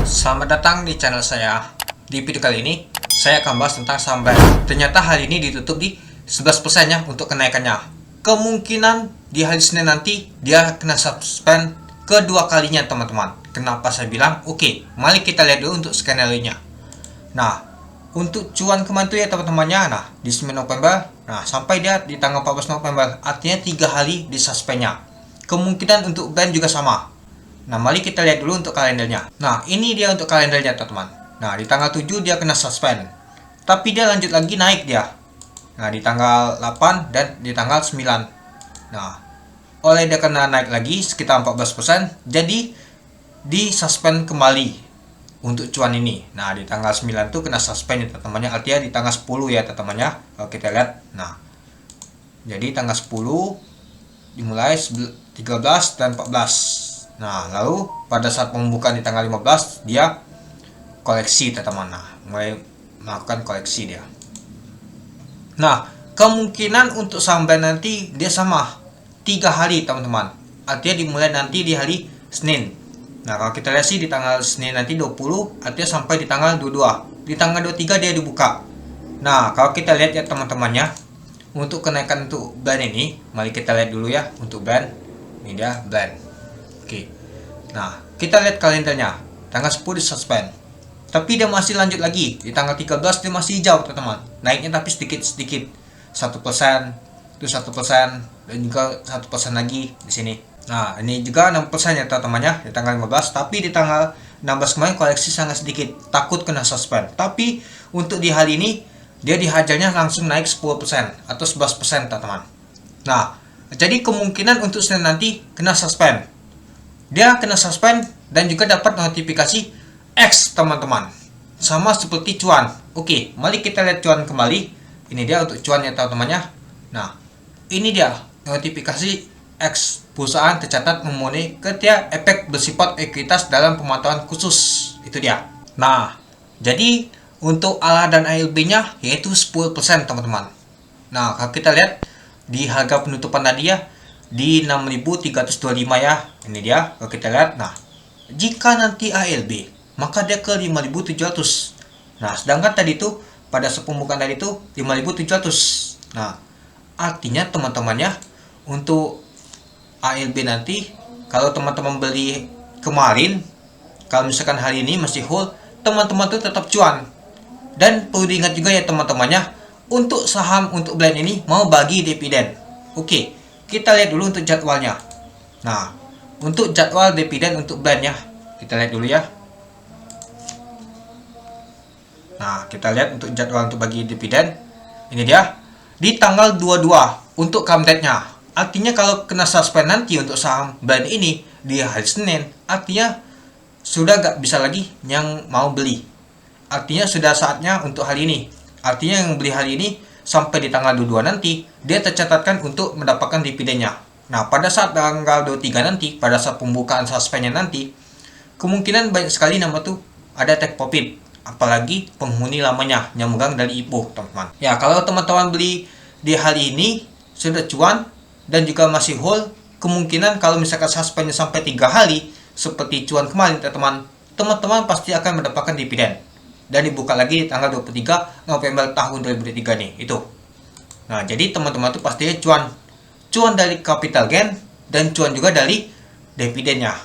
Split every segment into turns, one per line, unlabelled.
Selamat datang di channel saya. Di video kali ini, saya akan bahas tentang saham BRAND. Ternyata hari ini ditutup di 11% ya untuk kenaikannya. Kemungkinan di hari Senin nanti, dia kena suspend kedua kalinya teman-teman. Kenapa saya bilang? Oke, mari kita lihat dulu untuk skenario-nya. Nah, untuk cuan kemarin itu ya teman-temannya, nah di 9 November, nah sampai dia di tanggal 14 November, artinya 3 hari di suspendnya. Kemungkinan untuk BRAND juga sama. Nah, mari kita lihat dulu untuk kalendernya. Nah, ini dia untuk kalendernya, teman-teman. Nah, di tanggal 7 dia kena suspend. Tapi dia lanjut lagi naik dia. Nah, di tanggal 8 dan di tanggal 9. Nah, oleh dia kena naik lagi sekitar 14%, jadi di suspend kembali untuk cuan ini. Nah, di tanggal 9 tuh kena suspend ya, teman-temannya. Artinya di tanggal 10 ya, teman-temannya. Kalau kita lihat. Nah, jadi tanggal 10 dimulai 13 dan 14. Nah, lalu pada saat pembukaan di tanggal 15 dia koleksi teman-teman. Nah, mulai melakukan koleksi dia. Nah, kemungkinan untuk saham BRAND nanti dia sama 3 hari teman-teman. Artinya dimulai nanti di hari Senin. Nah, kalau kita lihat sih di tanggal Senin nanti 20, artinya sampai di tanggal 22. Di tanggal 23 dia dibuka. Nah, kalau kita lihat ya teman-temannya, untuk kenaikan untuk BRAND ini, mari kita lihat dulu ya untuk BRAND. Ini dia BRAND. Oke. Nah, kita lihat kalendernya. Tanggal 10 di suspend. Tapi dia masih lanjut lagi. Di tanggal 13 dia masih hijau, teman-teman. Naiknya tapi sedikit-sedikit. 1%, itu 1%, dan juga 1% lagi di sini. Nah, ini juga 6% ya teman-temannya di tanggal 15, tapi di tanggal 16 kemarin koleksi sangat sedikit. Takut kena suspend. Tapi untuk di hari ini dia dihajarnya langsung naik 10% atau 11%, teman-teman. Nah, jadi kemungkinan untuk Senin nanti kena suspend. Dia kena suspend dan juga dapat notifikasi X, teman-teman. Sama seperti cuan. Oke, mari kita lihat cuan kembali. Ini dia untuk cuan ya teman-temannya. Nah, ini dia notifikasi X. Perusahaan tercatat memenuhi kriteria efek bersifat ekuitas dalam pemantauan khusus. Itu dia. Nah, jadi untuk ALA dan ALB-nya yaitu 10%, teman-teman. Nah, kalau kita lihat di harga penutupan tadi ya, di 6.325 ya. Ini dia kalau kita lihat. Nah, jika nanti ALB, maka dia ke 5.700. Nah, sedangkan tadi itu pada pembukaan tadi itu 5.700. Nah, artinya teman-temannya untuk ALB nanti kalau teman-teman beli kemarin, kalau misalkan hari ini masih hold, teman-teman tuh tetap cuan. Dan perlu diingat juga ya teman-temannya, untuk saham untuk BRAND ini mau bagi dividen. Oke, kita lihat dulu untuk jadwalnya. Nah, untuk jadwal dividen untuk BRAND ya, kita lihat dulu ya. Nah, kita lihat untuk jadwal untuk bagi dividen. Ini dia di tanggal 22 untuk comeback-nya. Artinya kalau kena suspend nanti untuk saham BRAND ini di hari Senin, artinya sudah gak bisa lagi yang mau beli. Artinya sudah saatnya untuk hari ini. Artinya yang beli hari ini sampai di tanggal 22 nanti, dia tercatatkan untuk mendapatkan dividennya. Nah, pada saat tanggal 23 nanti, pada saat pembukaan suspendnya nanti, kemungkinan banyak sekali nama tuh ada take profit. Apalagi penghuni lamanya yang megang dari IPO, teman-teman. Ya, kalau teman-teman beli di hari ini, sudah cuan, dan juga masih hold, kemungkinan kalau misalkan suspendnya sampai 3 hari, seperti cuan kemarin, teman-teman pasti akan mendapatkan dividen. Dan dibuka lagi di tanggal 23 November tahun 2023 nih, itu. Nah, jadi teman-teman tuh pastinya cuan dari capital gain dan cuan juga dari dividennya.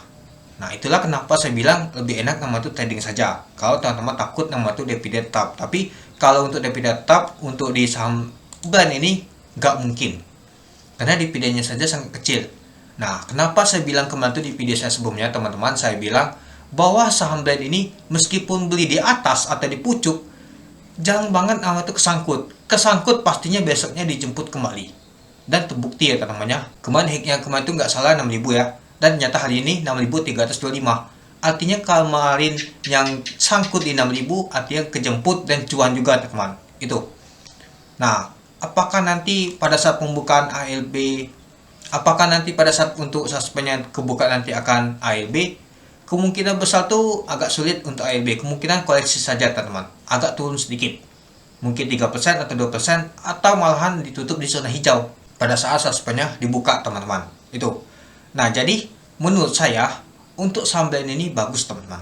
Nah, itulah kenapa saya bilang lebih enak nama itu trading saja. Kalau teman-teman takut nama itu dividen tetap. Tapi kalau untuk dividen tetap untuk di saham BRAND ini nggak mungkin. Karena dividennya saja sangat kecil. Nah, kenapa saya bilang kemarin itu di video saya sebelumnya, teman-teman, saya bilang bahwa saham BRAND ini meskipun beli di atas atau di pucuk, jangan banget nama itu kesangkut. Kesangkut pastinya besoknya dijemput kembali. Dan terbukti ya teman-temannya. Kemarin hacknya kemarin itu nggak salah 6.000 ya. Dan ternyata hari ini 6.325. Artinya kemarin yang sangkut di 6.000 artinya kejemput dan cuan juga teman-teman. Itu. Nah, apakah nanti pada saat pembukaan ALB, apakah nanti pada saat untuk suspendnya kebuka nanti akan ALB? Kemungkinan besar tuh agak sulit untuk ALB. Kemungkinan koleksi saja teman-teman. Agak turun sedikit. Mungkin 3% atau 2% atau malahan ditutup di zona hijau pada saat suspendnya dibuka teman-teman. Itu. Nah, jadi menurut saya untuk saham BRAND ini bagus teman-teman.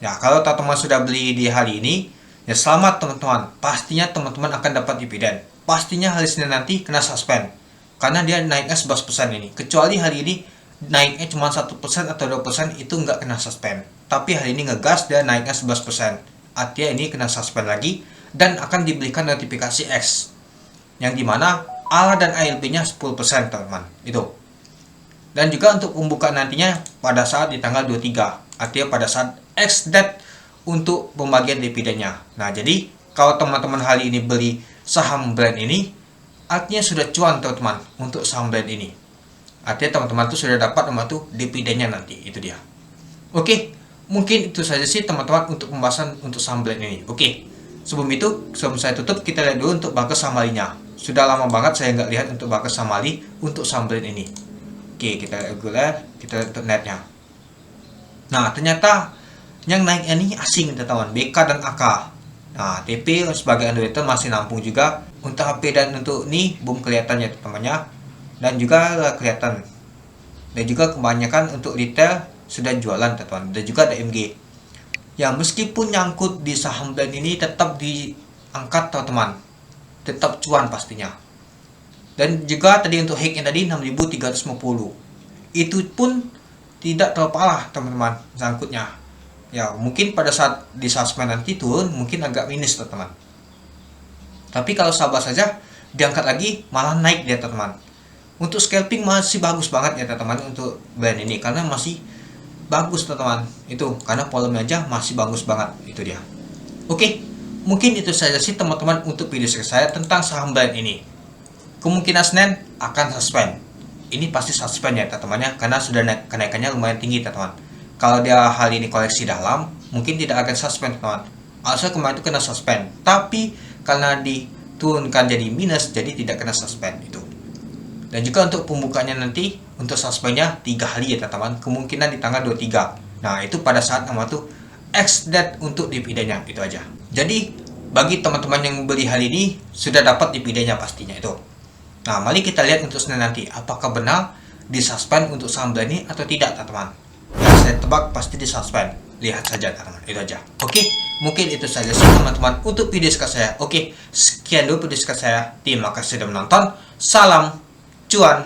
Ya, kalau teman-teman sudah beli di hari ini, ya selamat teman-teman. Pastinya teman-teman akan dapat dividen. Pastinya hari Senin nanti kena suspend. Karena dia naiknya 11% ini. Kecuali hari ini naiknya cuma 1% atau 2% itu nggak kena suspend. Tapi hari ini ngegas dia naiknya 11%. Artinya ini kena suspend lagi dan akan diberikan notifikasi X. Yang dimana ALA dan ALB-nya 10% teman-teman. Itu. Dan juga untuk pembukaan nantinya pada saat di tanggal 23. Artinya pada saat X date untuk pembagian dividennya. Nah, jadi kalau teman-teman hari ini beli saham brand ini, artinya sudah cuan teman-teman untuk saham brand ini. Artinya teman-teman tuh sudah dapat tuh dividennya nanti. Itu dia. Oke, mungkin itu saja sih teman-teman untuk pembahasan untuk saham brand ini. Oke, sebelum itu, sebelum saya tutup, kita lihat dulu untuk Baker Samalinya. Sudah lama banget saya nggak lihat untuk Baker Samali untuk saham brand ini. Oke, kita lihat reguler, kita lihat untuk netnya. Nah, ternyata yang naik ini asing teman-teman, BK dan AK. Nah, TP sebagai underwriter masih nampung juga. Untuk HP dan untuk ini belum kelihatan ya teman-temannya. Dan juga kelihatan. Dan juga kebanyakan untuk retail sudah jualan teman-teman. Dan juga ada MG. Ya, meskipun nyangkut di saham brand ini tetap diangkat teman-teman. Tetap cuan pastinya. Dan juga tadi untuk hack yang tadi 6.350. Itu pun tidak terpalah teman-teman sangkutnya. Ya, mungkin pada saat di suspend nanti turun mungkin agak minus teman-teman. Tapi kalau sabar saja, diangkat lagi malah naik dia teman-teman. Untuk scalping masih bagus banget ya teman-teman untuk brand ini karena masih bagus teman-teman. Itu karena volume aja masih bagus banget, itu dia. Oke, mungkin itu saja sih teman-teman untuk video saya tentang saham brand ini. Kemungkinan Senin akan suspend. Ini pasti suspend ya teman-teman, karena sudah kenaikannya lumayan tinggi teman-teman. Kalau dia hari ini koleksi dalam, mungkin tidak akan suspend teman-teman. Alasan kemarin itu kena suspend, tapi karena diturunkan jadi minus, jadi tidak kena suspend itu. Dan juga untuk pembukanya nanti, untuk suspendnya 3 hari ya teman-teman, kemungkinan di tanggal 23. Nah, itu pada saat nama tuh X date untuk dividennya, itu aja. Jadi, bagi teman-teman yang beli hari ini, sudah dapat dividennya pastinya itu. Nah, mari kita lihat untuk Senin nanti, apakah benar disuspend untuk saham brand ini atau tidak teman-teman. Ya, saya tebak pasti disuspend. Lihat saja teman-teman, itu aja. Oke, mungkin itu saja sih teman-teman untuk video saya. Oke, sekian dulu video saya. Terima kasih sudah menonton. Salam cuan.